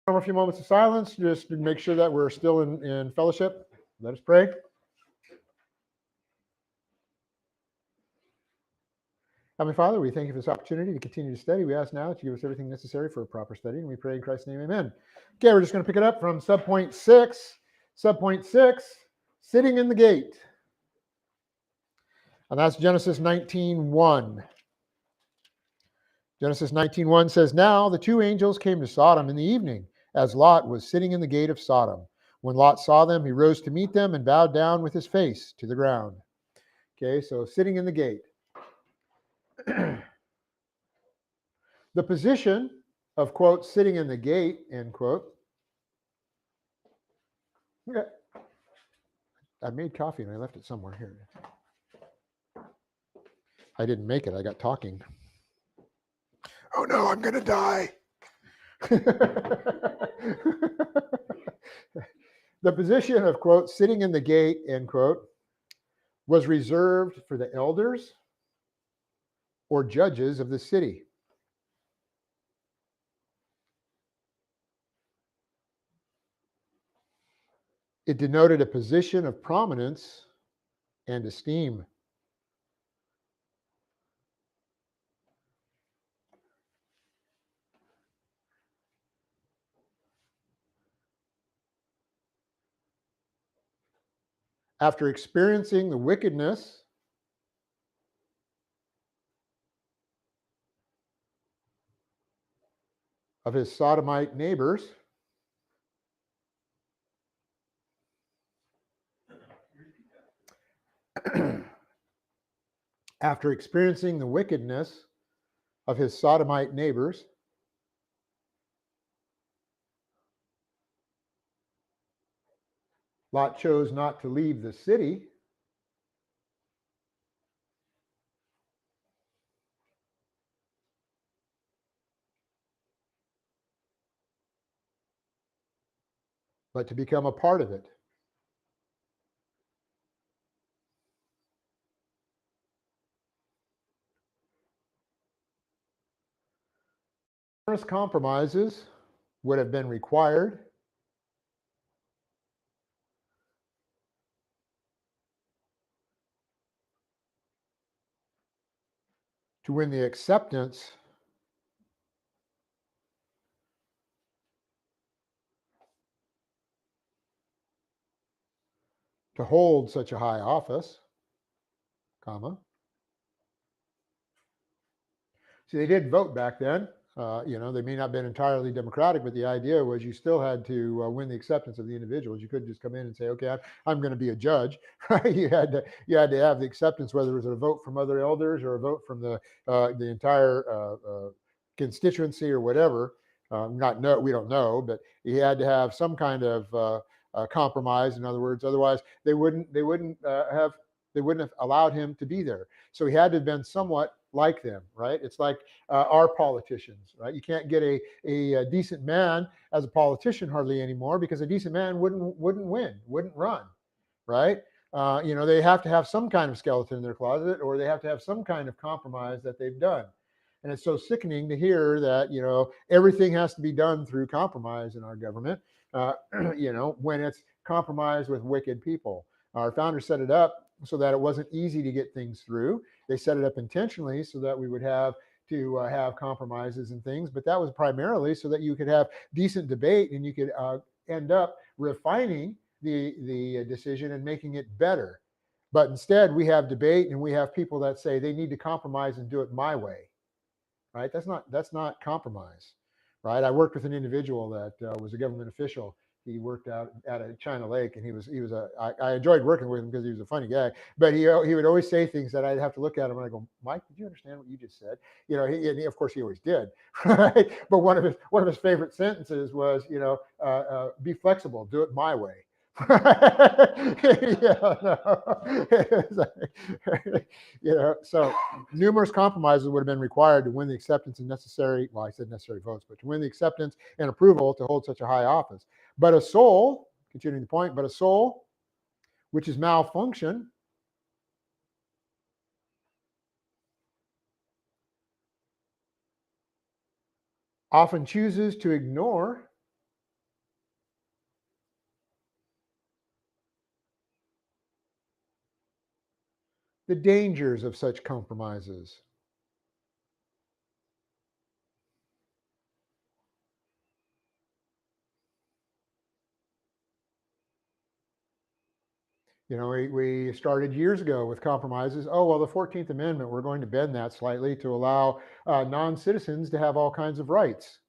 A few moments of silence just to make sure that we're still in fellowship. Let us pray. Heavenly Father, we thank you for this opportunity to continue to study. We ask now that you give us everything necessary for a proper study, and we pray in Christ's name, amen. Okay, we're just going to pick it up from subpoint 6. Subpoint 6, sitting in the gate. And that's Genesis 19:1. Genesis 19:1 says, Now the two angels came to Sodom in the evening, as Lot was sitting in the gate of Sodom. When Lot saw them, he rose to meet them and bowed down with his face to the ground. Okay, so sitting in the gate. The position of, quote, sitting in the gate, end quote. Okay. I made coffee and I left it somewhere here. I didn't make it. I got talking. Oh no, I'm going to die. The position of, quote, sitting in the gate, end quote, was reserved for the elders or judges of the city. It denoted a position of prominence and esteem. After experiencing the wickedness of his sodomite neighbors, after experiencing the wickedness of his sodomite neighbors, Lot chose not to leave the city, but to become a part of it. Numerous compromises would have been required to win the acceptance to hold such a high office, comma. See, they did vote back then. They may not have been entirely democratic, but the idea was you still had to win the acceptance of the individuals. You couldn't just come in and say, "Okay, I'm going to be a judge." Right? You had to have the acceptance, whether it was a vote from other elders or a vote from the entire constituency or whatever. We don't know, but he had to have some kind of compromise. In other words, otherwise they wouldn't have allowed him to be there. So he had to have been somewhat like them, right? It's like our politicians, right? You can't get a decent man as a politician hardly anymore because a decent man wouldn't win, wouldn't run, right? They have to have some kind of skeleton in their closet, or they have to have some kind of compromise that they've done. And it's so sickening to hear that everything has to be done through compromise in our government. When it's compromised with wicked people. Our founders set it up so that it wasn't easy to get things through. They set it up intentionally so that we would have to have compromises and things, but that was primarily so that you could have decent debate and you could end up refining the decision and making it better. But instead, we have debate and we have people that say they need to compromise and do it my way. Right? That's not compromise. Right? I worked with an individual that was a government official. He worked out at a China Lake, and I enjoyed working with him because he was a funny guy. But he would always say things that I'd have to look at him and I go, Mike, did you understand what you just said? Of course he always did, right? But one of his favorite sentences was, be flexible, do it my way. So numerous compromises would have been required to win the acceptance and necessary votes, but to win the acceptance and approval to hold such a high office. But a soul, continuing the point, but a soul which is malfunction often chooses to ignore the dangers of such compromises. You know, we started years ago with compromises. Oh, well, the 14th Amendment, we're going to bend that slightly to allow non-citizens to have all kinds of rights,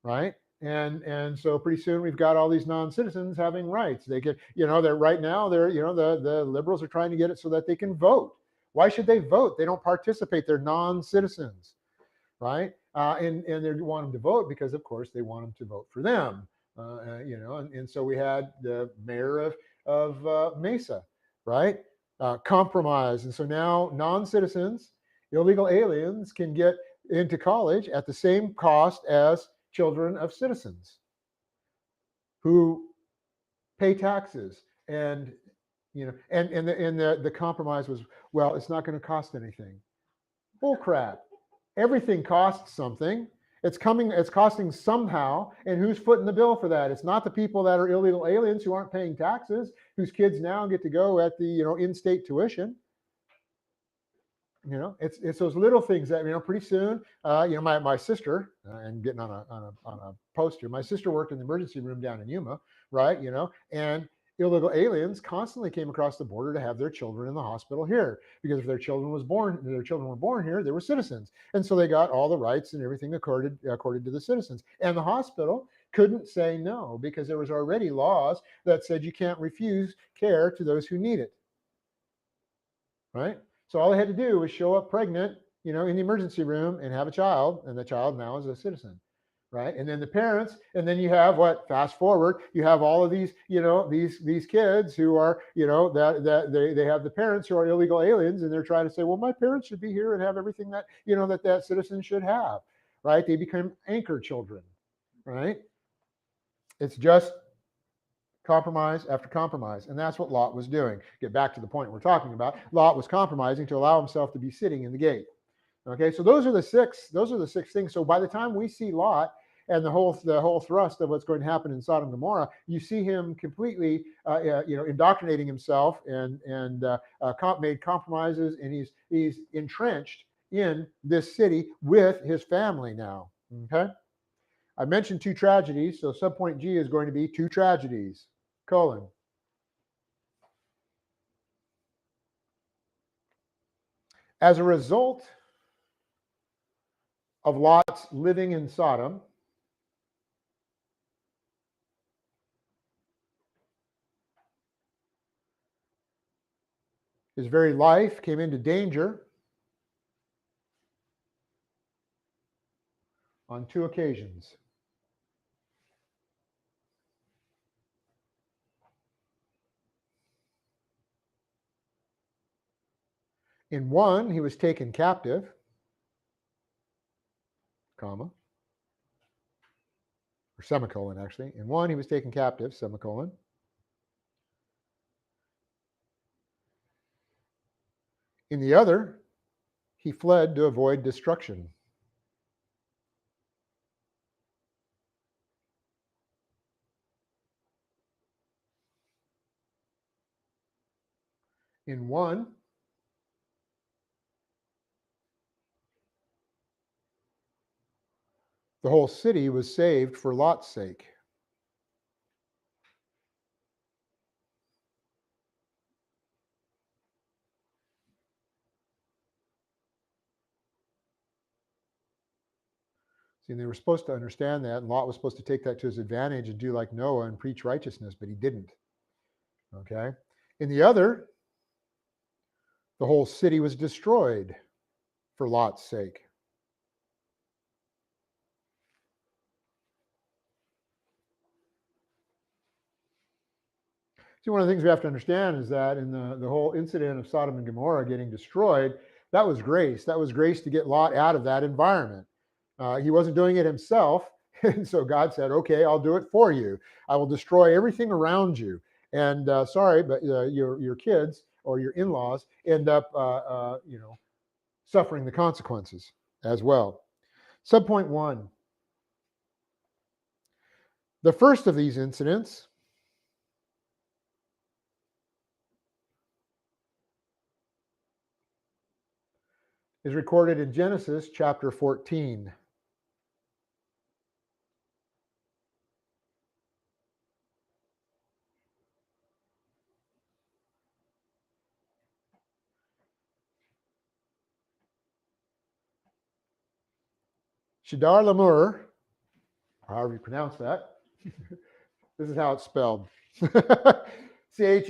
right? And so pretty soon we've got all these non-citizens having rights. They get, you know, they're right now they're, you know, the liberals are trying to get it so that they can vote. Why should they vote? They don't participate. They're non-citizens, right? And they want them to vote because, of course, they want them to vote for them. You know, and so we had the mayor of Mesa, right? Compromise, and so now non-citizens, illegal aliens, can get into college at the same cost as children of citizens who pay taxes. And you know, and the compromise was, well, it's not going to cost anything. Bull crap. Everything costs something. It's costing somehow, and who's footing the bill for that? It's not the people that are illegal aliens who aren't paying taxes, whose kids now get to go at the, you know, in-state tuition. You know, it's those little things that, you know, pretty soon, you know, my sister, and getting on a post here, my sister worked in the emergency room down in Yuma, right? You know, and illegal aliens constantly came across the border to have their children in the hospital here, because if their children were born here, they were citizens, and so they got all the rights and everything accorded to the citizens. And the hospital couldn't say no, because there was already laws that said you can't refuse care to those who need it, right? So all they had to do was show up pregnant, you know, in the emergency room and have a child, and the child now is a citizen, right? And then the parents, and then you have what? Fast forward, you have all of these, you know, these kids who are, you know, that they have the parents who are illegal aliens, and they're trying to say, well, my parents should be here and have everything that, you know, that citizen should have, right? They become anchor children, right? It's just compromise after compromise, and that's what Lot was doing. Get back to the point we're talking about. Lot was compromising to allow himself to be sitting in the gate. Okay, so those are the six things. So by the time we see Lot and the whole thrust of what's going to happen in Sodom and Gomorrah, you see him completely you know, indoctrinating himself and made compromises, and he's entrenched in this city with his family now. Okay, I mentioned two tragedies, so subpoint G is going to be two tragedies. Colon. As a result of Lot's living in Sodom, his very life came into danger on two occasions. In one, he was taken captive, comma, or semicolon actually. In one, he was taken captive, semicolon. In the other, he fled to avoid destruction. In one, the whole city was saved for Lot's sake. See, and they were supposed to understand that, and Lot was supposed to take that to his advantage and do like Noah and preach righteousness, but he didn't. Okay? In the other, the whole city was destroyed for Lot's sake. See, one of the things we have to understand is that in the whole incident of Sodom and Gomorrah getting destroyed, that was grace. That was grace to get Lot out of that environment. He wasn't doing it himself. And so God said, okay, I'll do it for you. I will destroy everything around you. And sorry, but your kids or your in-laws end up, you know, suffering the consequences as well. Subpoint 1. The first of these incidents is recorded in Genesis chapter 14. Shedar Lamur, however you pronounce that, this is how it's spelled. Chedar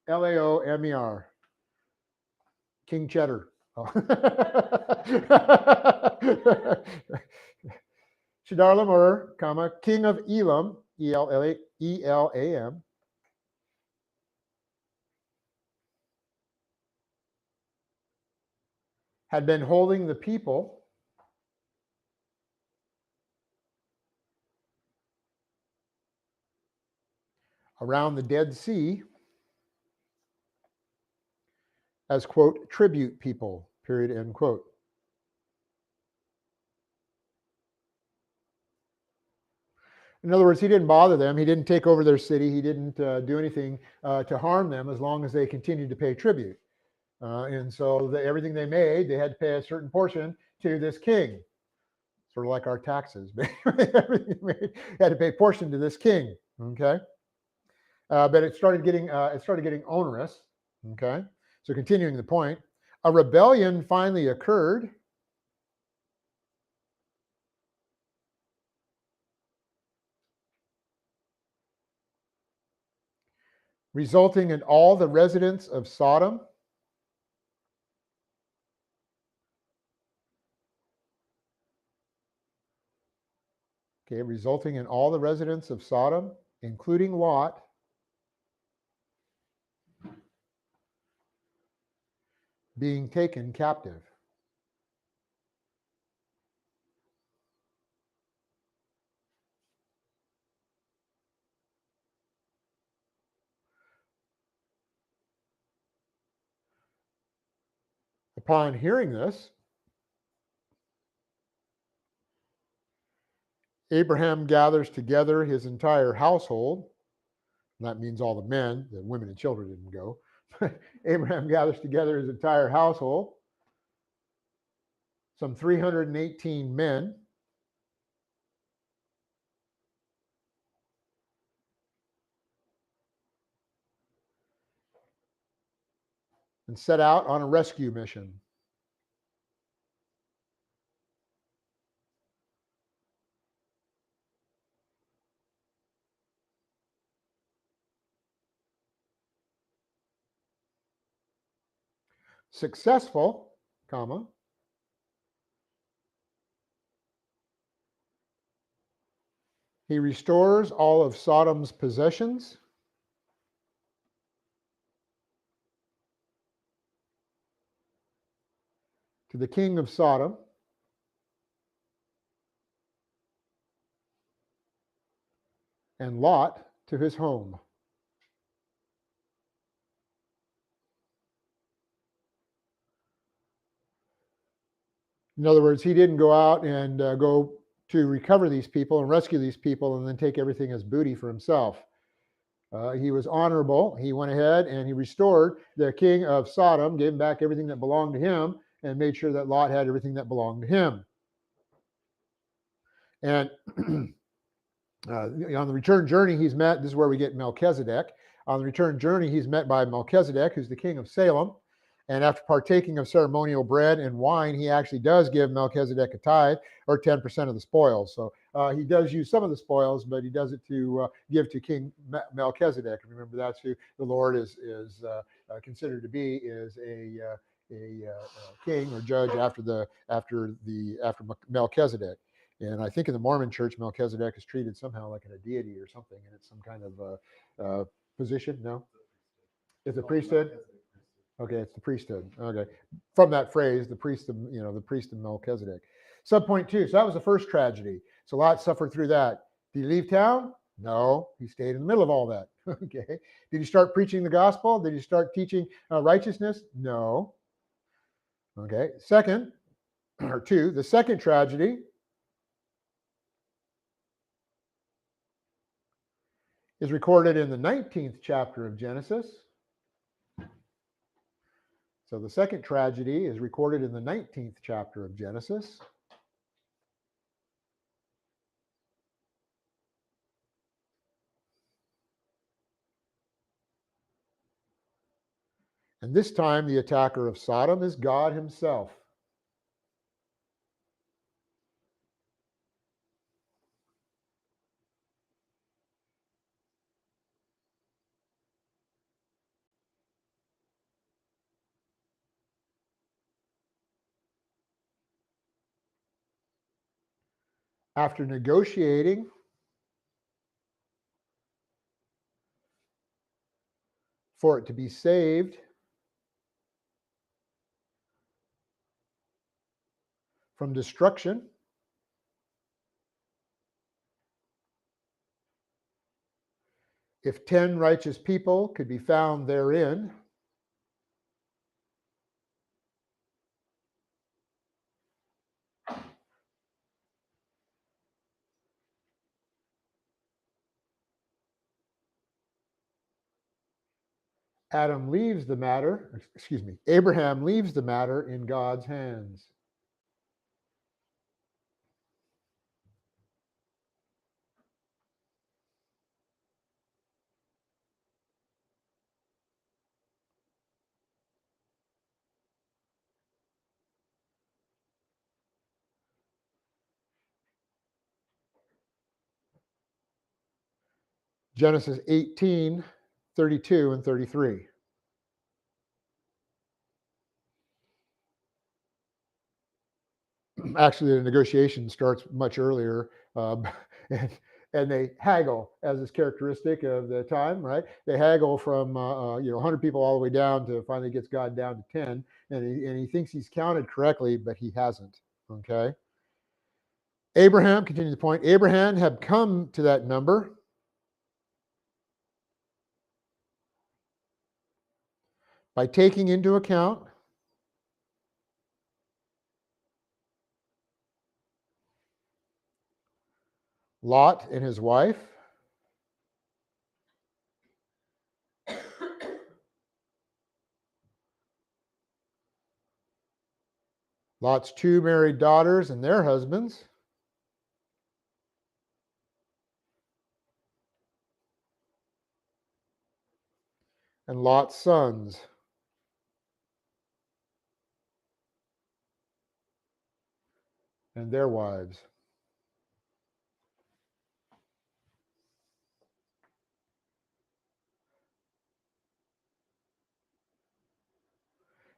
Laomer. King Cheddar. Oh. Shedar Lamur, comma, king of Elam, Elam, had been holding the people around the Dead Sea as, quote, tribute people, period, end quote. In other words, he didn't bother them. He didn't take over their city. He didn't do anything to harm them as long as they continued to pay tribute. And so everything they made, they had to pay a certain portion to this king. Sort of like our taxes. Everything they made, had to pay a portion to this king. Okay. But it started getting onerous. Okay. So continuing the point, a rebellion finally occurred. Resulting in all the residents of Sodom including Lot, being taken captive. Upon hearing this, Abraham gathers together his entire household. That means all the men, the women and children didn't go. Abraham gathers together his entire household, some 318 men, and set out on a rescue mission. Successful, comma, he restores all of Sodom's possessions to the king of Sodom, and Lot to his home. In other words, he didn't go out and go to recover these people and rescue these people and then take everything as booty for himself. He was honorable. He went ahead and he restored the king of Sodom, gave him back everything that belonged to him, and made sure that Lot had everything that belonged to him. And on the return journey, he's met, this is where we get Melchizedek. On the return journey, he's met by Melchizedek, who's the king of Salem. And after partaking of ceremonial bread and wine, he actually does give Melchizedek a tithe, or 10% of the spoils. So he does use some of the spoils, but he does it to give to King Melchizedek. Remember, that's who the Lord is considered to be, is a king or judge after Melchizedek. And I think in the Mormon Church, Melchizedek is treated somehow like a deity or something, and it's some kind of position. No, it's a priesthood. Okay, it's the priesthood. Okay, from that phrase, the priest of the priest of Melchizedek. Subpoint 2. So that was the first tragedy. So Lot suffered through that. Did he leave town? No, he stayed in the middle of all that. Okay. Did he start preaching the gospel? Did he start teaching righteousness? No. Okay. Second, or 2, the second tragedy is recorded in the 19th chapter of Genesis. So the second tragedy is recorded in the 19th chapter of Genesis. And this time, the attacker of Sodom is God himself. After negotiating for it to be saved from destruction, if 10 righteous people could be found therein, Abraham leaves the matter in God's hands. Genesis 18, 32 and 33. Actually, the negotiation starts much earlier, and, and they haggle, as is characteristic of the time, right? They haggle from 100 people all the way down to finally gets God down to 10, and he thinks he's counted correctly, but he hasn't. Okay. Abraham, continue the point. Abraham had come to that number by taking into account Lot and his wife, Lot's 2 married daughters and their husbands, and Lot's sons. And their wives.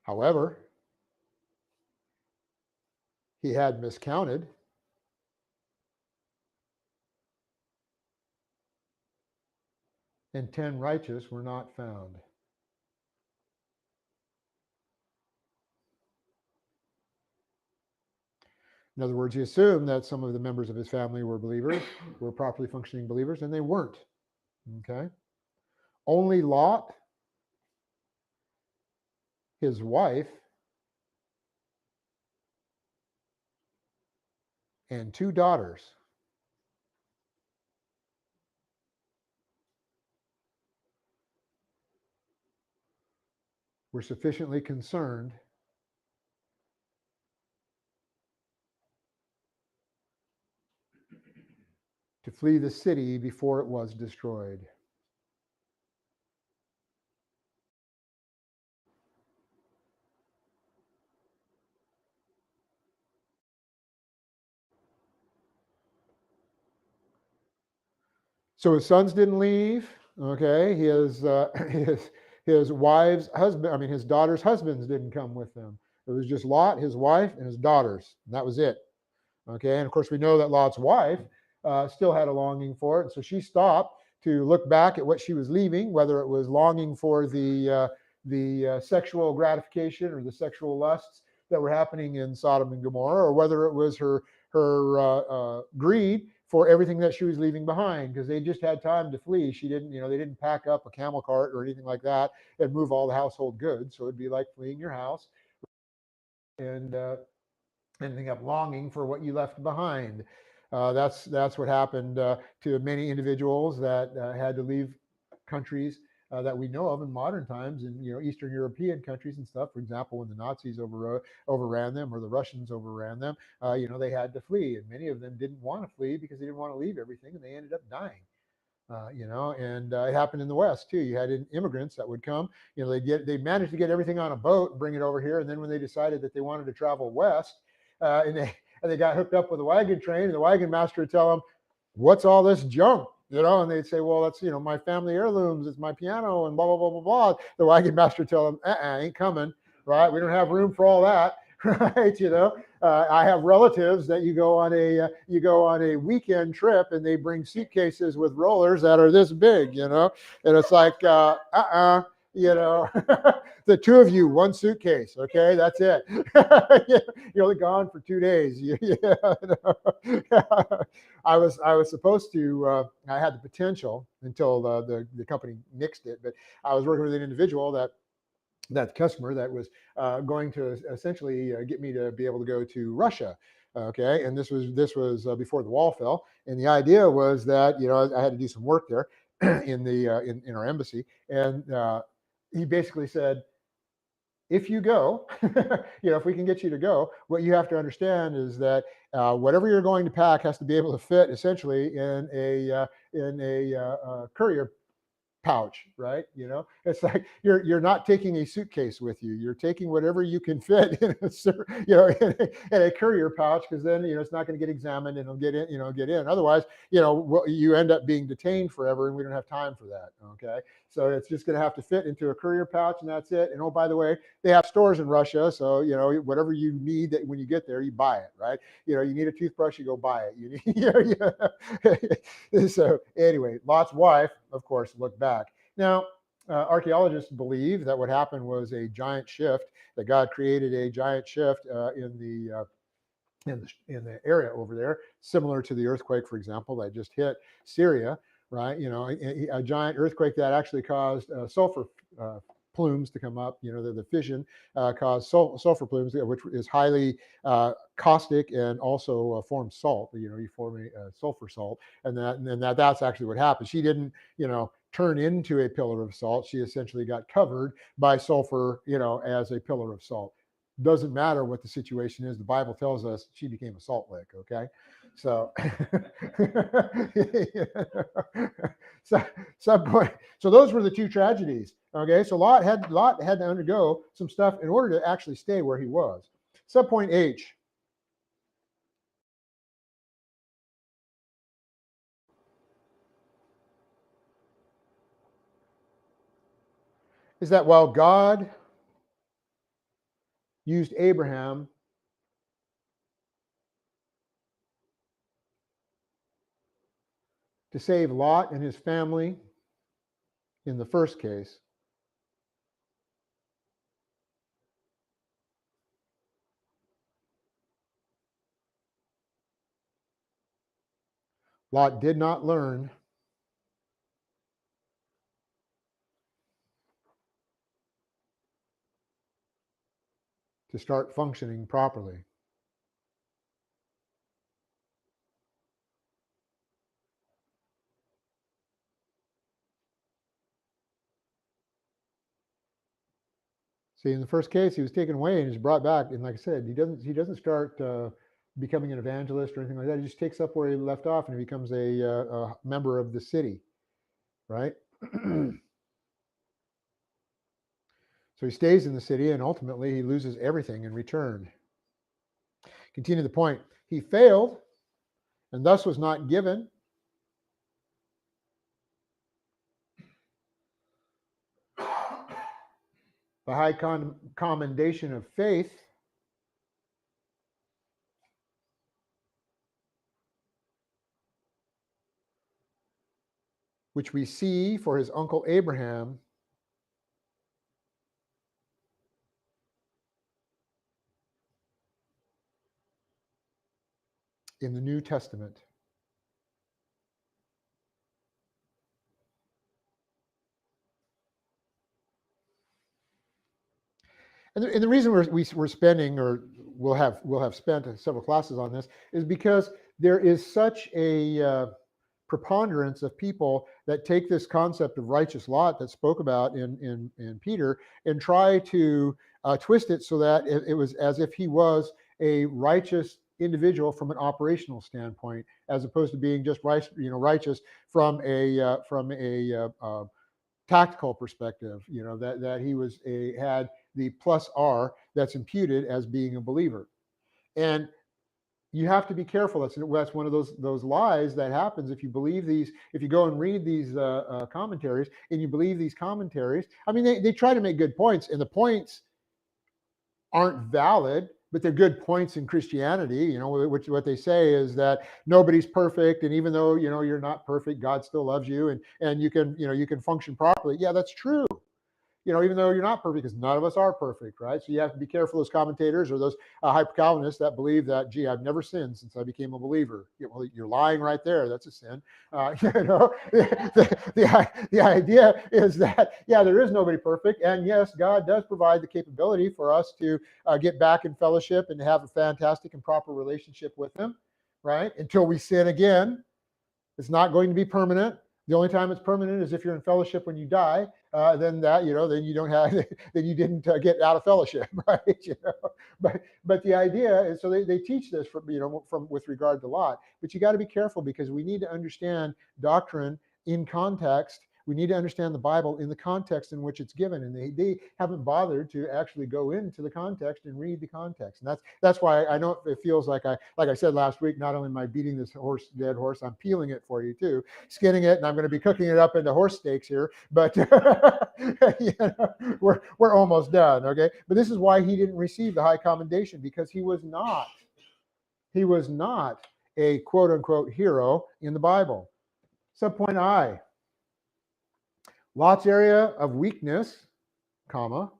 However, he had miscounted, and 10 righteous were not found. In other words, he assumed that some of the members of his family were believers, were properly functioning believers, and they weren't. Okay? Only Lot, his wife, and 2 daughters were sufficiently concerned to flee the city before it was destroyed. So his sons didn't leave. Okay, his wife's husband, his daughter's husbands didn't come with them. It was just Lot, his wife, and his daughters. And that was it. Okay, and of course we know that Lot's wife still had a longing for it, and so she stopped to look back at what she was leaving, whether it was longing for the sexual gratification or the sexual lusts that were happening in Sodom and Gomorrah, or whether it was her greed for everything that she was leaving behind, because they just had time to flee. She didn't, they didn't pack up a camel cart or anything like that and move all the household goods. So it'd be like fleeing your house and ending up longing for what you left behind. That's what happened to many individuals that had to leave countries that we know of in modern times in Eastern European countries and stuff. For example, when the Nazis overran them or the Russians overran them, they had to flee, and many of them didn't want to flee because they didn't want to leave everything, and they ended up dying. And it happened in the West too. You had immigrants that would come. They managed to get everything on a boat and bring it over here, and then when they decided that they wanted to travel west, and they got hooked up with a wagon train, and the wagon master would tell them, "What's all this junk?" And they'd say, "Well, that's my family heirlooms. It's my piano," and blah blah blah blah blah. The wagon master would tell them, "Ain't coming, right? We don't have room for all that." Right? I have relatives that you go on a weekend trip and they bring suitcases with rollers that are this big, and it's like the two of you, one suitcase, okay, that's it. You're only gone for 2 days. I was supposed to. I had the potential until the company nixed it, but I was working with an individual that customer that was going to essentially get me to be able to go to Russia. Okay, and this was before the wall fell, and the idea was that I had to do some work there in in our embassy, and he basically said, if you go, if we can get you to go, what you have to understand is that whatever you're going to pack has to be able to fit essentially in a courier pouch, right? It's like you're not taking a suitcase with you. You're taking whatever you can fit in a courier pouch, because then it's not going to get examined and it'll get in. Otherwise, you end up being detained forever, and we don't have time for that. Okay, so it's just going to have to fit into a courier pouch, and that's it. And oh, by the way, they have stores in Russia, so whatever you need, that when you get there, you buy it, right? You need a toothbrush, you go buy it. So anyway, Lot's wife, of course, looked back. Now, archaeologists believe that what happened was a giant shift, that God created a giant shift in the area over there, similar to the earthquake, for example, that just hit Syria, right? A giant earthquake that actually caused sulfur plumes to come up. The fission caused sulfur plumes, which is highly caustic and also forms salt. You form a sulfur salt, and that's actually what happened. She didn't, turn into a pillar of salt. She essentially got covered by sulfur, as a pillar of salt. Doesn't matter what the situation is. The Bible tells us she became a salt lick. Okay, so some point. So those were the two tragedies. Okay, so Lot had to undergo some stuff in order to actually stay where he was. Subpoint H. Is that while God used Abraham to save Lot and his family in the first case, Lot did not learn to start functioning properly. See, in the first case, he was taken away and he's brought back, and like I said, he doesn't start becoming an evangelist or anything like that. He just takes up where he left off and he becomes a member of the city, right? So he stays in the city, and ultimately he loses everything in return. Continue the point. He failed, and thus was not given the high commendation of faith which we see for his uncle Abraham in the New Testament. And the reason we're spending, or we'll have spent several classes on this, is because there is such a preponderance of people that take this concept of righteous Lot that spoke about in Peter and try to twist it so that it was as if he was a righteous individual from an operational standpoint, as opposed to being just righteous from a tactical perspective. That he was had the plus R that's imputed as being a believer, and you have to be careful. That's one of those lies that happens if you believe these. If you go and read these commentaries and you believe these commentaries, I mean, they try to make good points, and the points aren't valid, but they're good points in Christianity. What they say is that nobody's perfect, and even though you're not perfect, God still loves you, and you can function properly. Yeah, that's true. Even though you're not perfect, because none of us are perfect, right? So you have to be careful, those commentators or those hyper-Calvinists that believe that, gee, I've never sinned since I became a believer. Well, you're lying right there. That's a sin. The idea is that, yeah, there is nobody perfect. And yes, God does provide the capability for us to get back in fellowship and have a fantastic and proper relationship with Him, right? Until we sin again. It's not going to be permanent. The only time it's permanent is if you're in fellowship when you die. Then you don't have, then you didn't get out of fellowship, right? But the idea is, so they teach this from with regard to Lot. But you got to be careful, because we need to understand doctrine in context. We need to understand the Bible in the context in which it's given, and they haven't bothered to actually go into the context and read the context. And that's why I know it feels like I said last week, not only am I beating this dead horse, I'm peeling it for you too, skinning it, and I'm going to be cooking it up into horse steaks here. But we're almost done, okay? But this is why he didn't receive the high commendation, because he was not a quote unquote hero in the Bible. Subpoint I. Lot's area of weakness, comma,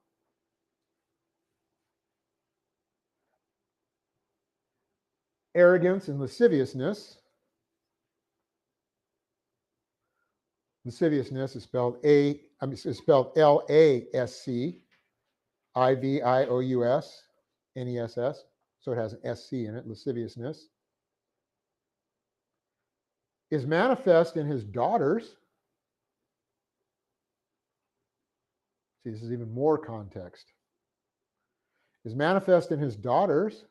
arrogance and lasciviousness. Lasciviousness is spelled Lascivious, so it has an SC in it. Lasciviousness is manifest in his daughters. See, this is even more context. Is manifest in his daughters,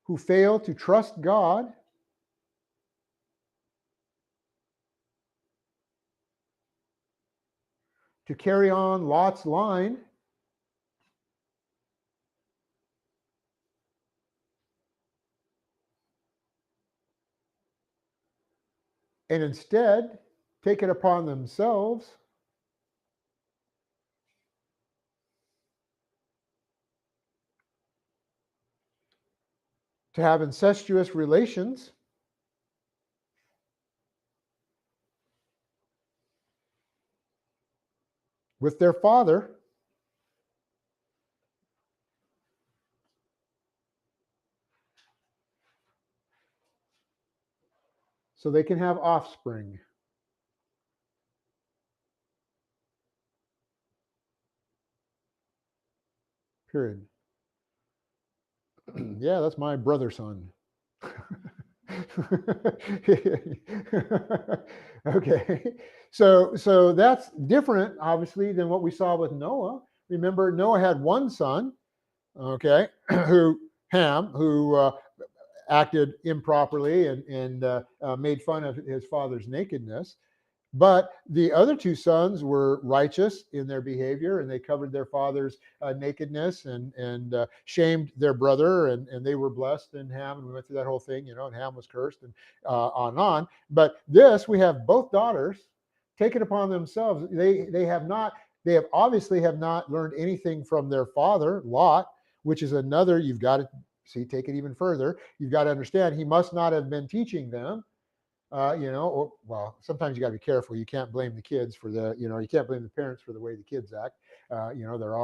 who fail to trust God to carry on Lot's line, and instead take it upon themselves to have incestuous relations with their father, so they can have offspring. Period. Yeah, that's my brother's son. Okay, so that's different, obviously, than what we saw with Noah. Remember, Noah had one son, okay, Ham, who acted improperly and made fun of his father's nakedness. But the other two sons were righteous in their behavior, and they covered their father's nakedness and shamed their brother, and they were blessed in Ham. And we went through that whole thing, and Ham was cursed, and on and on. But this, we have both daughters take it upon themselves. They have obviously have not learned anything from their father, Lot, which is another, you've got to see, take it even further. You've got to understand, he must not have been teaching them. Well, sometimes you got to be careful. You can't blame the kids for you can't blame the parents for the way the kids act. There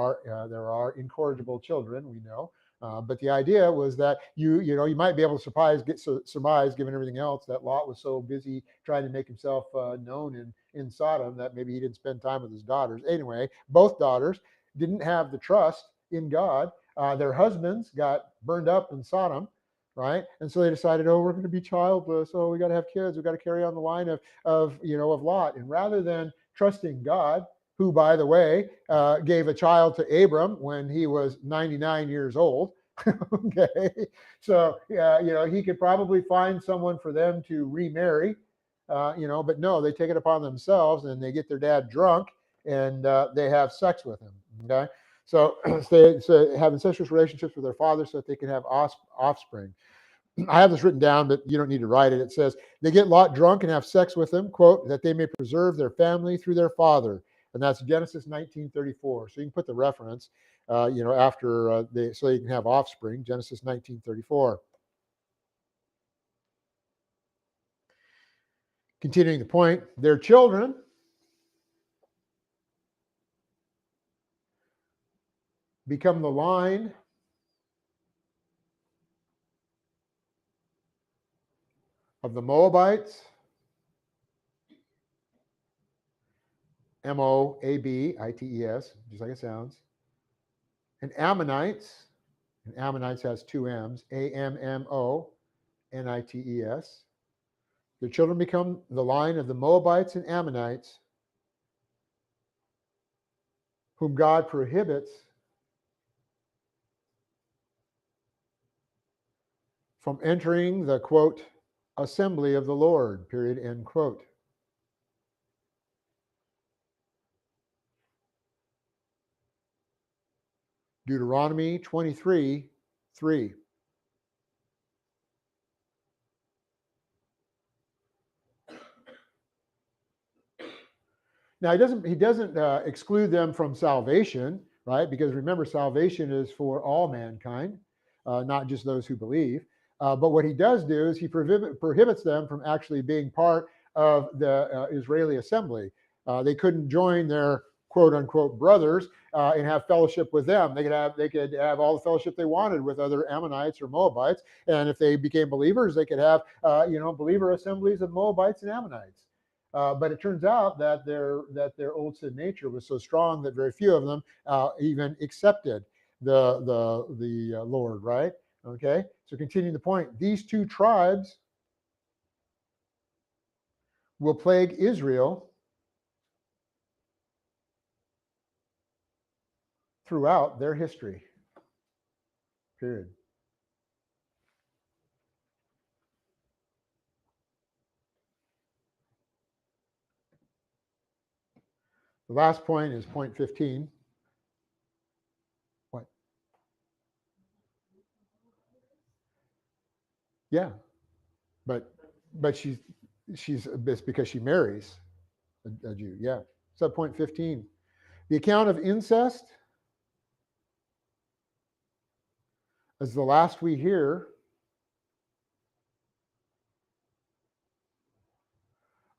are incorrigible children, we know. But the idea was that you might be able to surmise, given everything else, that Lot was so busy trying to make himself known in Sodom that maybe he didn't spend time with his daughters. Anyway, both daughters didn't have the trust in God. Their husbands got burned up in Sodom, right? And so they decided, oh, we're going to be childless. Oh, we got to have kids. We got to carry on the line of Lot. And rather than trusting God, who, by the way, gave a child to Abram when he was 99 years old. Okay, so he could probably find someone for them to remarry, but no, they take it upon themselves and they get their dad drunk and they have sex with him. Okay, so they have incestuous relationships with their father so that they can have offspring. I have this written down, but you don't need to write it. It says they get Lot drunk and have sex with him, quote, that they may preserve their family through their father. And that's Genesis 19:34. So you can put the reference, after so you can have offspring, Genesis 19:34. Continuing the point, their children become the line of the Moabites, Moabites, just like it sounds, and Ammonites, and Ammonites has two M's, Ammonits. Their children become the line of the Moabites and Ammonites, whom God prohibits from entering the, quote, assembly of the Lord, period, end quote. Deuteronomy 23:3. Now he doesn't exclude them from salvation, right? Because remember, salvation is for all mankind, not just those who believe. But what he does do is he prohibits them from actually being part of the Israeli assembly. They couldn't join their quote unquote brothers and have fellowship with them. They could have all the fellowship they wanted with other Ammonites or Moabites, and if they became believers, they could have believer assemblies of Moabites and Ammonites. But it turns out that their old sin nature was so strong that very few of them even accepted the Lord. Right? Okay. So continuing the point, these two tribes will plague Israel throughout their history. Period. The last point is point 15. What? Yeah, but it's because she marries a Jew. Yeah. So point 15. The account of incest is the last we hear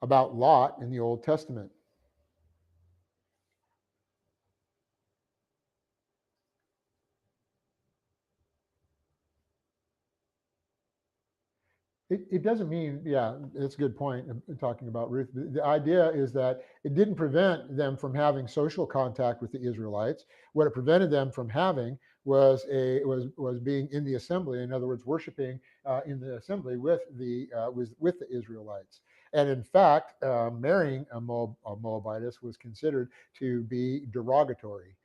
about Lot in the Old Testament. It doesn't mean, yeah, it's a good point. Talking about Ruth. The idea is that it didn't prevent them from having social contact with the Israelites. What it prevented them from having was being in the assembly. In other words, worshiping in the assembly with the Israelites. And in fact, marrying a Moabitess was considered to be derogatory.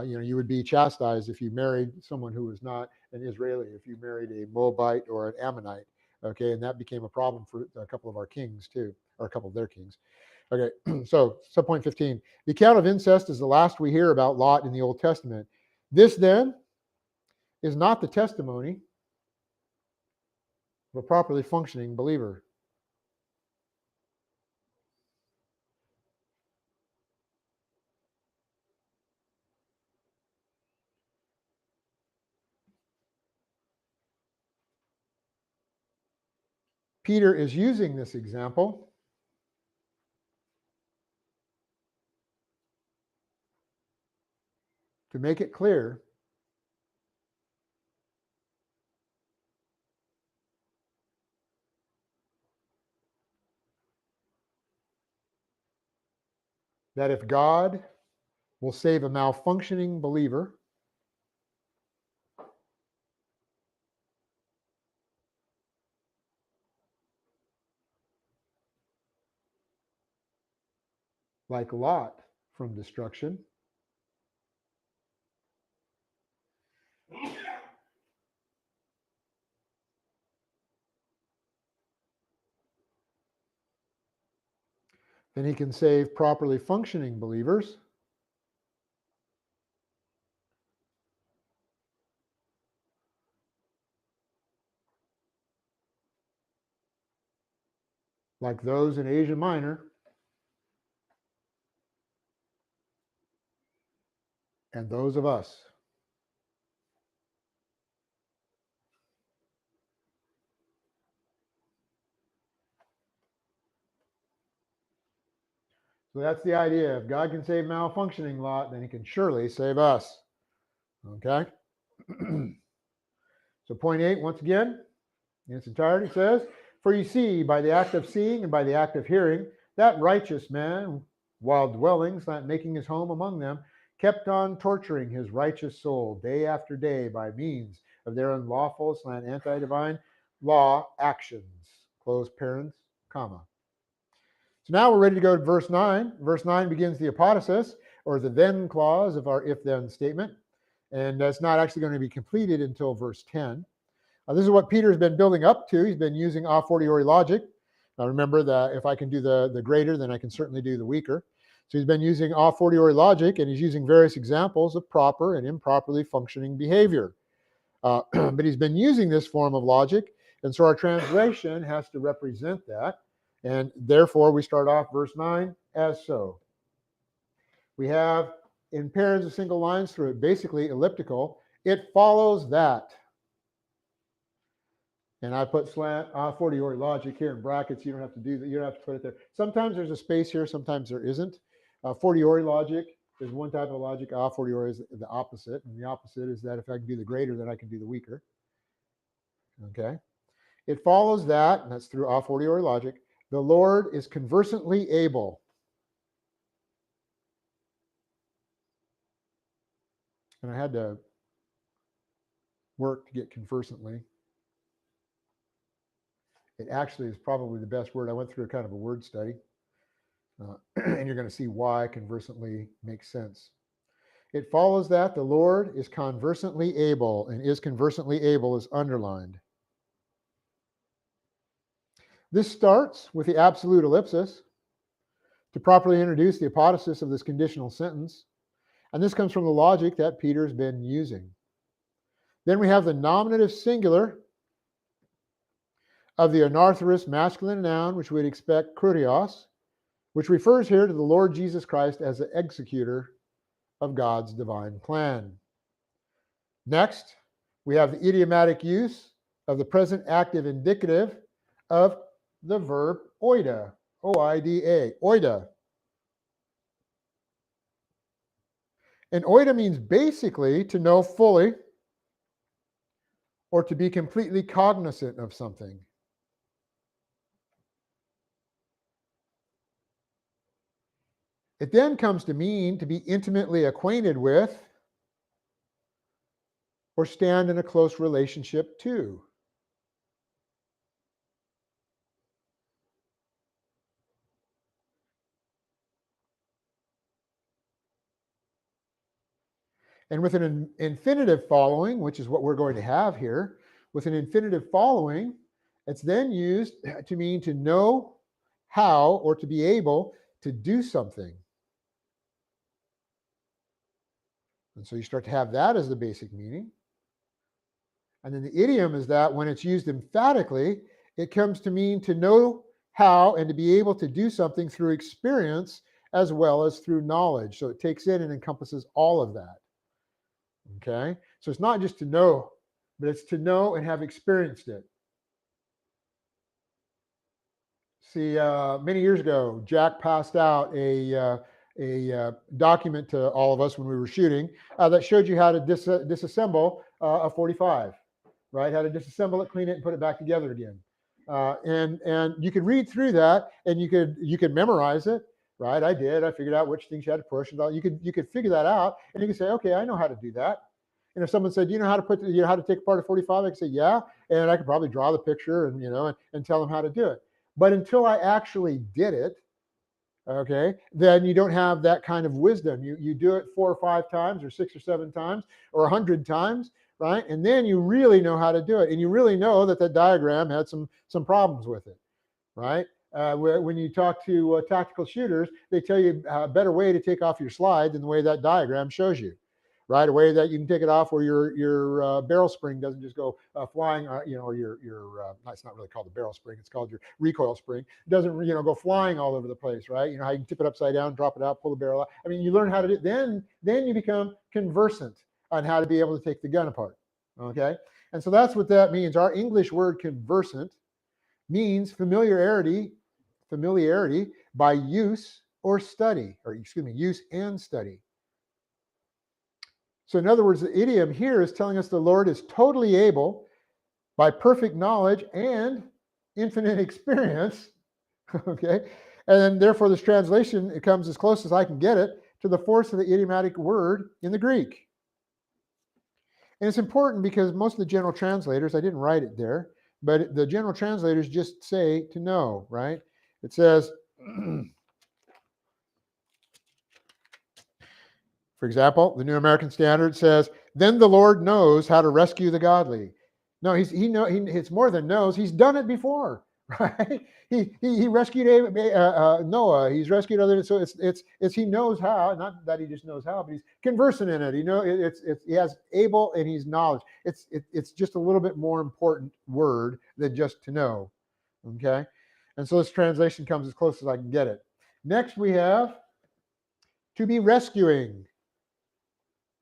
You would be chastised if you married someone who was not an Israeli, if you married a Moabite or an Ammonite. Okay, and that became a problem for a couple of our kings too, or a couple of their kings. Okay, so subpoint 15. The account of incest is the last we hear about Lot in the Old Testament. This then is not the testimony of a properly functioning believer. Peter is using this example to make it clear that if God will save a malfunctioning believer, like Lot from destruction. Then he can save properly functioning believers, like those in Asia Minor and those of us. So that's the idea. If God can save malfunctioning Lot, then he can surely save us. Okay? So point 8, once again, in its entirety says, for you see, by the act of seeing and by the act of hearing, that righteous man, while dwelling, making his home among them, kept on torturing his righteous soul day after day by means of their unlawful, anti-divine law actions. Close parens, comma. So now we're ready to go to verse 9. Verse 9 begins the apodosis, or the then clause of our if-then statement. And that's not actually going to be completed until verse 10. This is what Peter's been building up to. He's been using a fortiori logic. Now remember that if I can do the greater, then I can certainly do the weaker. So he's been using a fortiori logic, and he's using various examples of proper and improperly functioning behavior. But he's been using this form of logic, and so our translation has to represent that. And therefore, we start off verse 9 as so. We have in pairs of single lines through it, basically elliptical. It follows that. And I put slant a fortiori logic here in brackets. You don't have to do that. You don't have to put it there. Sometimes there's a space here. Sometimes there isn't. Fortiori logic is one type of logic. A fortiori is the opposite. And the opposite is that if I can do the greater, then I can do the weaker. Okay. It follows that, and that's through a fortiori logic, the Lord is conversantly able. And I had to work to get conversantly. It actually is probably the best word. I went through a kind of a word study, and you're going to see why conversantly makes sense. It follows that the Lord is conversantly able, and is conversantly able is underlined. This starts with the absolute ellipsis to properly introduce the apodosis of this conditional sentence, and this comes from the logic that Peter's been using. Then we have the nominative singular of the anarthrous masculine noun, which we'd expect kurios, which refers here to the Lord Jesus Christ as the executor of God's divine plan. Next, we have the idiomatic use of the present active indicative of the verb oida, O-I-D-A, oida. And oida means basically to know fully or to be completely cognizant of something. It then comes to mean to be intimately acquainted with or stand in a close relationship to. And with an infinitive following, which is what we're going to have here, with an infinitive following, it's then used to mean to know how or to be able to do something. And so you start to have that as the basic meaning. And then the idiom is that when it's used emphatically, it comes to mean to know how and to be able to do something through experience as well as through knowledge. So it takes in and encompasses all of that. Okay? So it's not just to know, but it's to know and have experienced it. See, many years ago, Jack passed out a document to all of us when we were shooting that showed you how to disassemble a 45, right? How to disassemble it, clean it, and put it back together again. And you could read through that, and you could memorize it, right? I did. I figured out which things you had to push, and all. You could figure that out, and you could say, okay, I know how to do that. And if someone said, do you know how to how to take apart a 45? I could say, yeah, and I could probably draw the picture and and tell them how to do it. But until I actually did it, okay, then you don't have that kind of wisdom. You do it 4 or 5 times or 6 or 7 times or 100 times, right? And then you really know how to do it. And you really know that diagram had some problems with it, right? When you talk to tactical shooters, they tell you a better way to take off your slide than the way that diagram shows you, right? A way that you can take it off where your barrel spring doesn't just go flying, or it's not really called the barrel spring, it's called your recoil spring. It doesn't, go flying all over the place, right? You know how you can tip it upside down, drop it out, pull the barrel out. I mean, you learn how to do it. Then you become conversant on how to be able to take the gun apart, okay? And so that's what that means. Our English word conversant means familiarity by use or study, or excuse me, use and study. So in other words, the idiom here is telling us the Lord is totally able, by perfect knowledge and infinite experience, okay? And then therefore this translation, it comes as close as I can get it to the force of the idiomatic word in the Greek. And it's important because most of the general translators, I didn't write it there, but the general translators just say to know, right? It says, for example, the New American Standard says, "Then the Lord knows how to rescue the godly." No, it's more than knows. He's done it before, right? He rescued Noah. He's rescued others. So it's he knows how. Not that he just knows how, but he's conversant in it. He has able and he's knowledge. It's just a little bit more important word than just to know. Okay, and so this translation comes as close as I can get it. Next we have to be rescuing.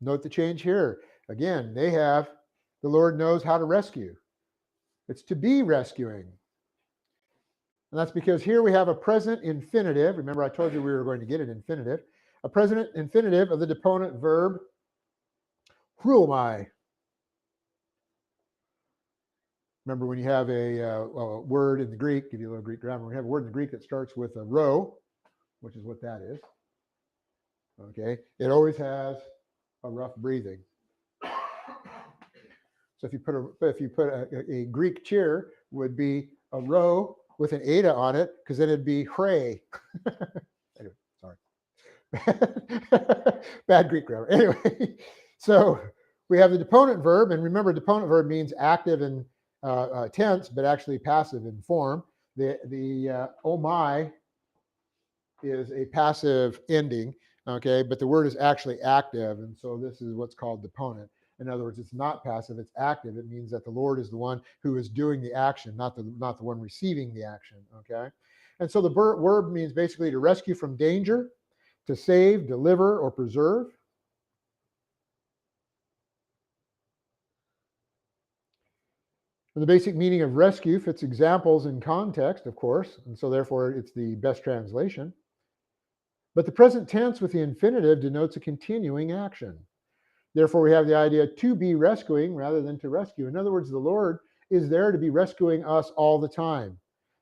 Note the change here. Again, they have the Lord knows how to rescue. It's to be rescuing. And that's because here we have a present infinitive. Remember, I told you we were going to get an infinitive. A present infinitive of the deponent verb hruomai. Remember, when you have a word in the Greek, give you a little Greek grammar, we have a word in the Greek that starts with a rho, which is what that is. Okay, it always has a rough breathing. So if you put a Greek cheer would be a row with an eta on it, because then it'd be hray. Anyway, sorry. Bad Greek grammar. Anyway, so we have the deponent verb, and remember, deponent verb means active in tense, but actually passive in form. The oh my is a passive ending, okay, but the word is actually active, and so this is what's called deponent. In other words, it's not passive, it's active. It means that the Lord is the one who is doing the action, not the one receiving the action, okay? And so the verb means basically to rescue from danger, to save, deliver, or preserve. And the basic meaning of rescue fits examples in context, of course, and so therefore it's the best translation. But the present tense with the infinitive denotes a continuing action. Therefore, we have the idea to be rescuing rather than to rescue. In other words, the Lord is there to be rescuing us all the time.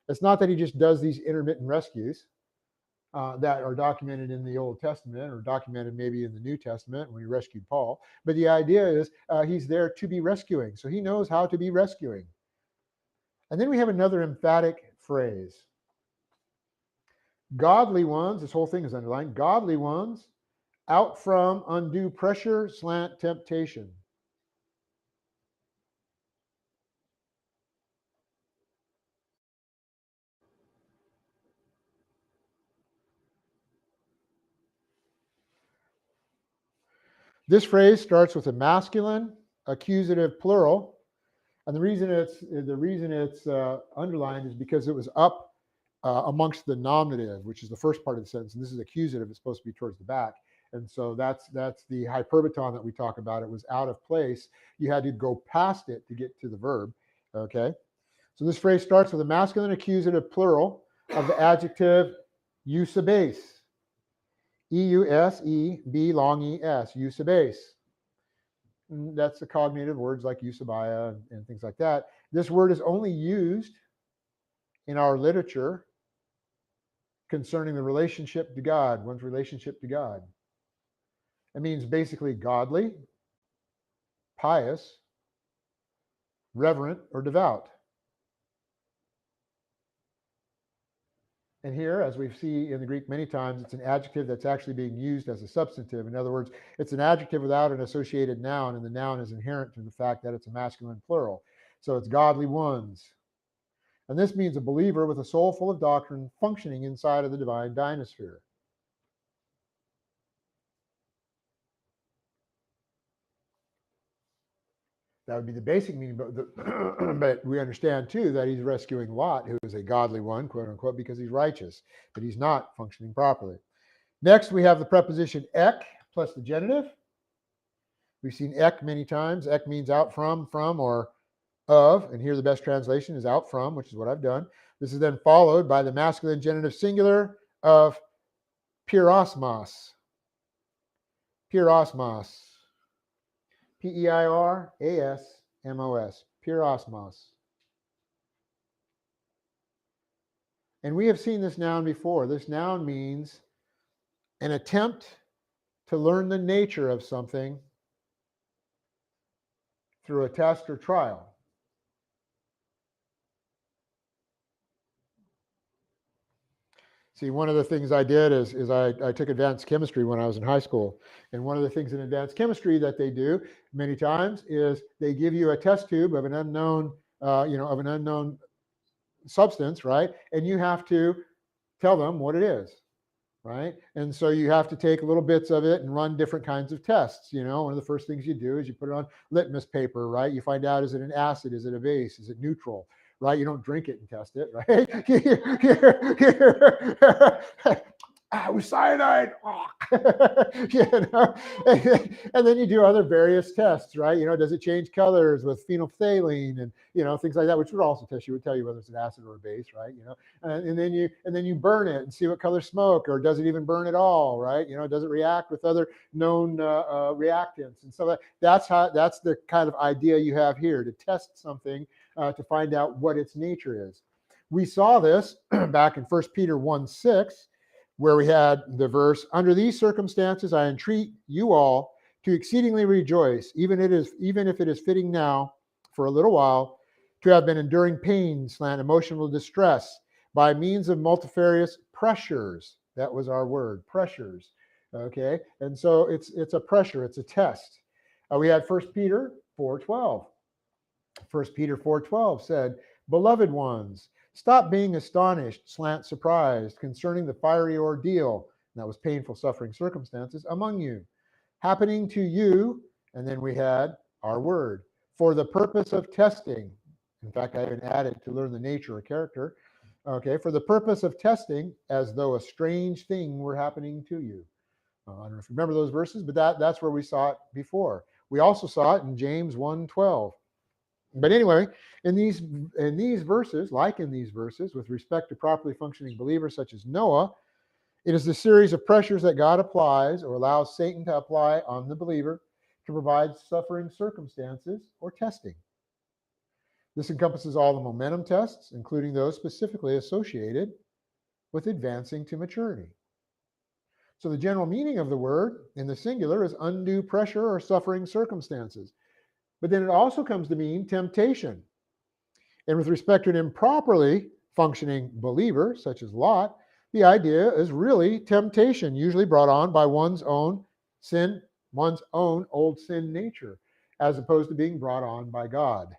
It's not that he just does these intermittent rescues that are documented in the Old Testament or documented maybe in the New Testament when he rescued Paul. But the idea is he's there to be rescuing. So he knows how to be rescuing. And then we have another emphatic phrase. Godly ones, this whole thing is underlined, godly ones, out from undue pressure, slant, temptation. This phrase starts with a masculine accusative plural, and the reason it's underlined is because it was up amongst the nominative, which is the first part of the sentence, and this is accusative. It's supposed to be towards the back. And so that's the hyperbaton that we talk about. It was out of place. You had to go past it to get to the verb. Okay. So this phrase starts with a masculine accusative plural of the adjective eusebes. E-U-S-E-B long E-S, eusebes. That's the cognitive words like eusebia and things like that. This word is only used in our literature concerning the relationship to God, one's relationship to God. It means basically godly, pious, reverent, or devout. And here, as we see in the Greek many times, it's an adjective that's actually being used as a substantive. In other words, it's an adjective without an associated noun, and the noun is inherent to the fact that it's a masculine plural. So it's godly ones. And this means a believer with a soul full of doctrine functioning inside of the divine dynasphere. That would be the basic meaning, but we understand too that he's rescuing Lot, who is a godly one, quote unquote, because he's righteous, but he's not functioning properly. Next, we have the preposition ek plus the genitive. We've seen ek many times. Ek means out from, or of, and here the best translation is out from, which is what I've done. This is then followed by the masculine genitive singular of pyrosmos. Pyrosmos. P-E-I-R-A-S-M-O-S. Pyrosmos. And we have seen this noun before. This noun means an attempt to learn the nature of something through a test or trial. See, one of the things I did is I took advanced chemistry when I was in high school. And one of the things in advanced chemistry that they do many times is they give you a test tube of an unknown, of an unknown substance, right? And you have to tell them what it is, right? And so you have to take little bits of it and run different kinds of tests. One of the first things you do is you put it on litmus paper, right? You find out, is it an acid? Is it a base? Is it neutral? Right? You don't drink it and test it, right? It was cyanide. And then you do other various tests, right? Does it change colors with phenolphthalein and things like that, which would also tell you whether it's an acid or a base, right? And then you burn it and see what color smoke, or does it even burn at all, right? Does it react with other known reactants? And so that's the kind of idea you have here, to test something to find out what its nature is. We saw this back in 1 Peter 1:6, where we had the verse, under these circumstances, I entreat you all to exceedingly rejoice, even if it is fitting now for a little while, to have been enduring pain, emotional distress, by means of multifarious pressures. That was our word, pressures. Okay, and so it's a pressure, it's a test. We had 1 Peter 4:12. 1 Peter 4:12 said, beloved ones, stop being astonished, surprised concerning the fiery ordeal, and that was painful, suffering circumstances among you, happening to you, and then we had our word, for the purpose of testing. In fact, I even added to learn the nature or character. Okay, for the purpose of testing, as though a strange thing were happening to you. I don't know if you remember those verses, but that's where we saw it before. We also saw it in James 1:12. But anyway, in these verses, with respect to properly functioning believers such as Noah, it is the series of pressures that God applies or allows Satan to apply on the believer to provide suffering circumstances or testing. This encompasses all the momentum tests, including those specifically associated with advancing to maturity. So the general meaning of the word in the singular is undue pressure or suffering circumstances. But then it also comes to mean temptation. And with respect to an improperly functioning believer, such as Lot, the idea is really temptation, usually brought on by one's own sin, one's own old sin nature, as opposed to being brought on by God.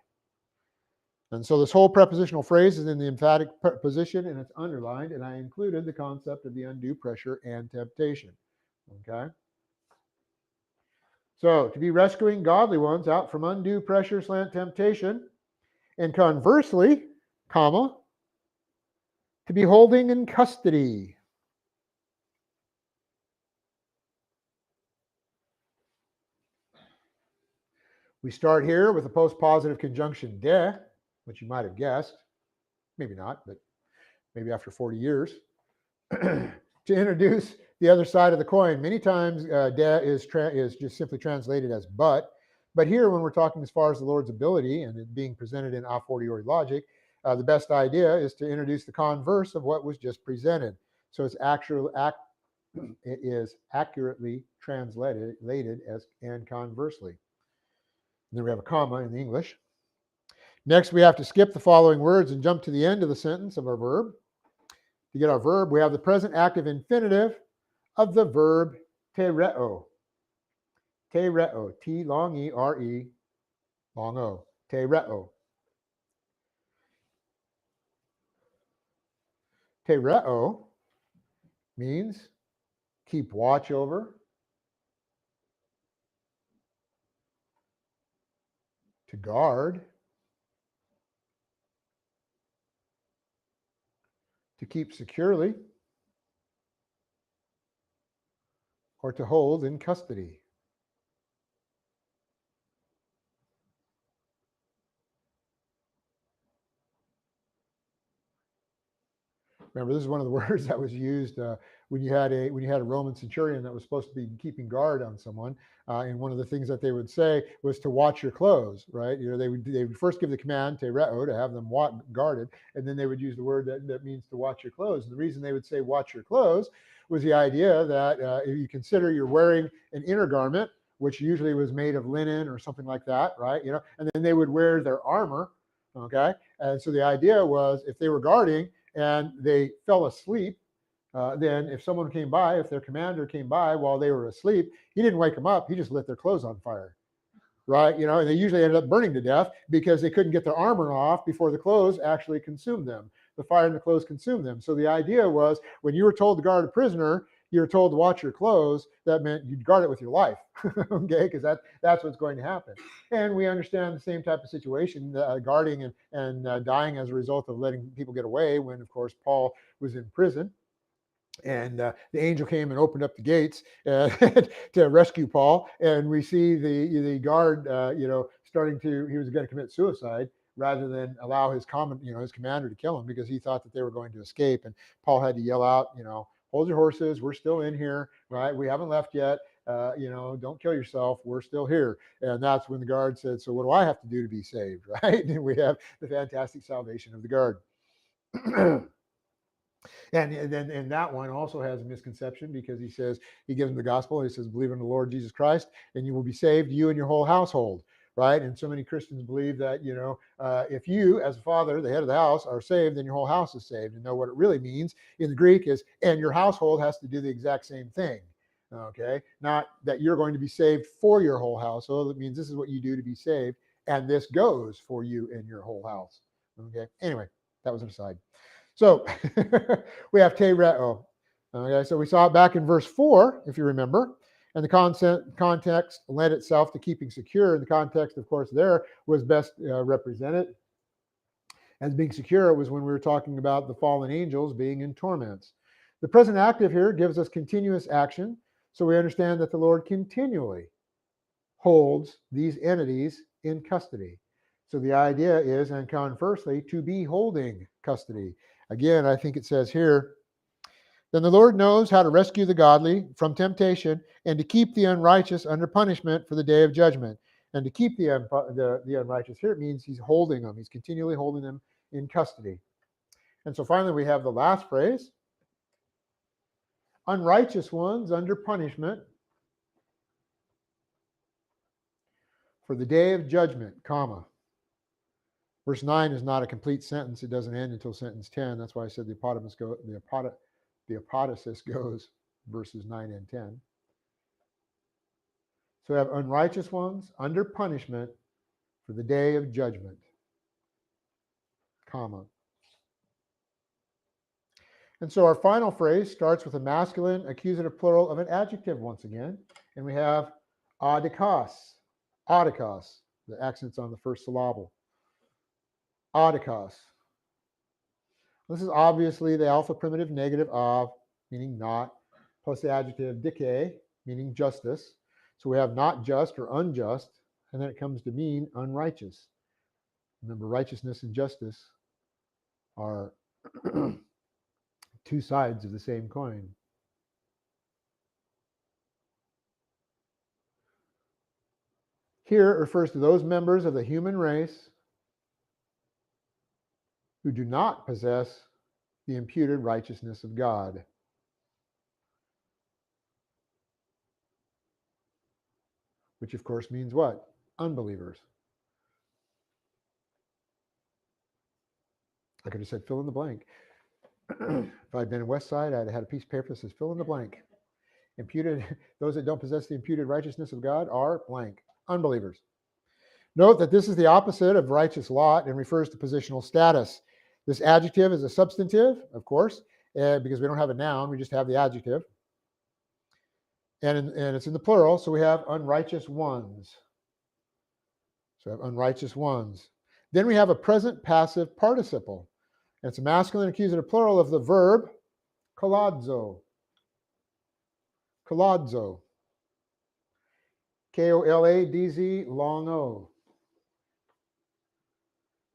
And so this whole prepositional phrase is in the emphatic position, and it's underlined, and I included the concept of the undue pressure and temptation. Okay? So, to be rescuing godly ones out from undue pressure, temptation, and conversely, to be holding in custody. We start here with a postpositive conjunction de, which you might have guessed. Maybe not, but maybe after 40 years. To introduce the other side of the coin. Many times de is just simply translated as but here when we're talking as far as the Lord's ability and it being presented in a fortiori logic, the best idea is to introduce the converse of what was just presented. So it is accurately translated as and conversely. And then we have a comma in the English. Next, we have to skip the following words and jump to the end of the sentence of our verb. To get our verb, we have the present active infinitive of the verb tereo. Tereo, T long E, R E, long O. Tereo. Tereo means keep watch over, to guard, to keep securely, or to hold in custody. Remember, this is one of the words that was used when you had a Roman centurion that was supposed to be keeping guard on someone. And one of the things that they would say was to watch your clothes, right? You know, they would first give the command tereo to have them guarded, and then they would use the word that means to watch your clothes. And the reason they would say watch your clothes was the idea that if you consider you're wearing an inner garment, which usually was made of linen or something like that, right? You know, and then they would wear their armor, okay? And so the idea was if they were guarding and they fell asleep, then if someone came by, if their commander came by while they were asleep, he didn't wake them up. He just lit their clothes on fire, right? You know, and they usually ended up burning to death because they couldn't get their armor off before the clothes actually consumed them. The fire in the clothes consumed them. So the idea was when you were told to guard a prisoner, you were told to watch your clothes. That meant you'd guard it with your life, okay? Because that's what's going to happen. And we understand the same type of situation, guarding and dying as a result of letting people get away. When, of course, Paul was in prison, and the angel came and opened up the gates to rescue Paul. And we see the guard, starting to he was going to commit suicide rather than allow his his commander to kill him because he thought that they were going to escape. And Paul had to yell out, hold your horses, we're still in here, right? We haven't left yet. Don't kill yourself. We're still here. And that's when the guard said, so what do I have to do to be saved, right? And we have the fantastic salvation of the guard. And that one also has a misconception because he says, he gives them the gospel. And he says, believe in the Lord Jesus Christ and you will be saved, you and your whole household, right? And so many Christians believe that, if you as a father, the head of the house, are saved, then your whole house is saved. And know what it really means in the Greek is, and your household has to do the exact same thing. Okay, not that you're going to be saved for your whole household. It means this is what you do to be saved, and this goes for you and your whole house. Okay, anyway, that was an aside. So we have tereo. Okay, so we saw it back in verse 4, if you remember, and the context led itself to keeping secure. And the context, of course, there was best represented as being secure. It was when we were talking about the fallen angels being in torments. The present active here gives us continuous action, so we understand that the Lord continually holds these entities in custody. So the idea is, and conversely, to be holding custody. Again, I think it says here, then the Lord knows how to rescue the godly from temptation and to keep the unrighteous under punishment for the day of judgment. And to keep the unrighteous here, it means he's holding them. He's continually holding them in custody. And so finally, we have the last phrase, unrighteous ones under punishment for the day of judgment, comma. Verse 9 is not a complete sentence. It doesn't end until sentence 10. That's why I said the apodosis goes verses 9 and 10. So we have unrighteous ones under punishment for the day of judgment, comma. And so our final phrase starts with a masculine accusative plural of an adjective once again. And we have adikos, the accent's on the first syllable. Adikos. This is obviously the alpha primitive negative of, meaning not, plus the adjective dike, meaning justice. So we have not just or unjust, and then it comes to mean unrighteous. Remember, righteousness and justice are two sides of the same coin. Here it refers to those members of the human race who do not possess the imputed righteousness of God. Which of course means what? Unbelievers. I could have said fill in the blank. If I'd been in West Side, I'd have had a piece of paper that says fill in the blank. Imputed, those that don't possess the imputed righteousness of God are blank, unbelievers. Note that this is the opposite of righteous lot and refers to positional status. This adjective is a substantive, of course, because we don't have a noun, we just have the adjective. And it's in the plural, so we have unrighteous ones. So we have unrighteous ones. Then we have a present passive participle. And it's a masculine accusative plural of the verb koladzo. Koladzo. K-O-L-A-D-Z, long O.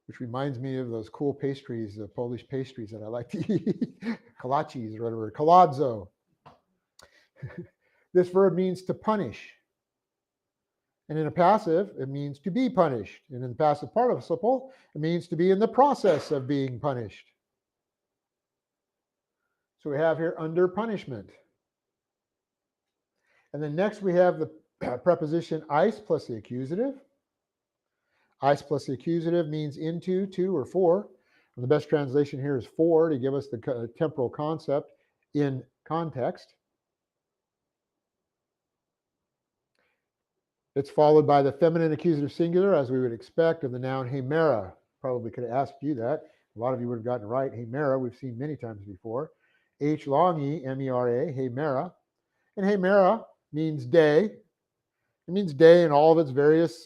Which reminds me of those cool pastries, the Polish pastries that I like to eat. Kolaches or whatever. Koladzo. This verb means to punish. And in a passive, it means to be punished. And in the passive participle, it means to be in the process of being punished. So we have here under punishment. And then next we have the preposition eis plus the accusative. Eis plus the accusative means into, to, or for. And the best translation here is for to give us the temporal concept in context. It's followed by the feminine accusative singular, as we would expect, of the noun hemera. Probably could have asked you that. A lot of you would have gotten it right. Hemera, we've seen many times before. H long E, M-E-R-A, hemera. And hemera means day. It means day in all of its various,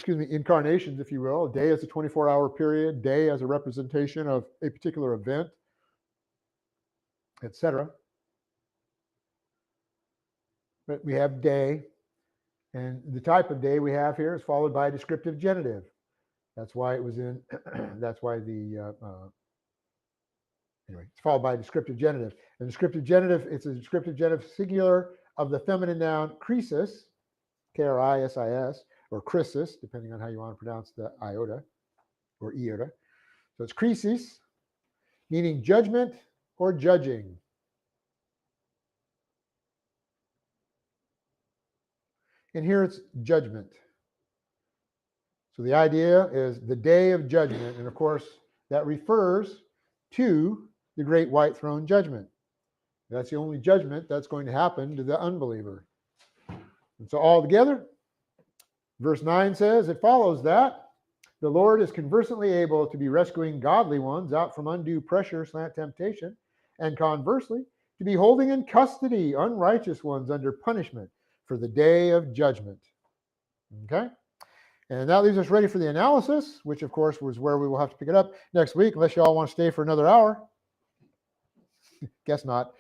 incarnations, if you will. Day is a 24-hour period. Day as a representation of a particular event, etc. But we have day. And the type of day we have here is followed by a descriptive genitive. That's why it was in, that's why the, anyway, it's followed by a descriptive genitive. And descriptive genitive, it's a descriptive genitive singular of the feminine noun krisis, K-R-I-S-I-S, or krisis, depending on how you want to pronounce the iota or iota. So it's krisis, meaning judgment or judging. And here it's judgment. So the idea is the day of judgment. And of course, that refers to the great white throne judgment. That's the only judgment that's going to happen to the unbeliever. And so all together, verse 9 says, it follows that the Lord is conversantly able to be rescuing godly ones out from undue pressure / temptation, and conversely, to be holding in custody unrighteous ones under punishment for the day of judgment. Okay? And that leaves us ready for the analysis, which of course was where we will have to pick it up next week, unless you all want to stay for another hour. Guess not.